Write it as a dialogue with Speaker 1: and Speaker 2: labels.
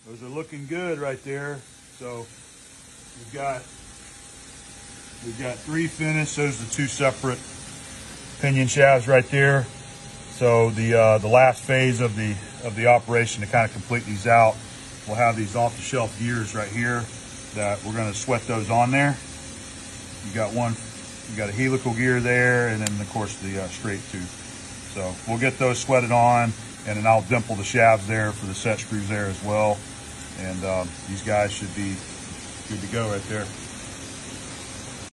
Speaker 1: those are looking good right there. So we've got 3 finished. Those are the 2 separate pinion shafts right there. So the last phase of the operation to kind of complete these out, we'll have these off-the-shelf gears right here that we're going to sweat those on there. You got a helical gear there, and then of course the straight tooth. So we'll get those sweated on, and then I'll dimple the shafts there for the set screws there as well. And these guys should be good to go right there.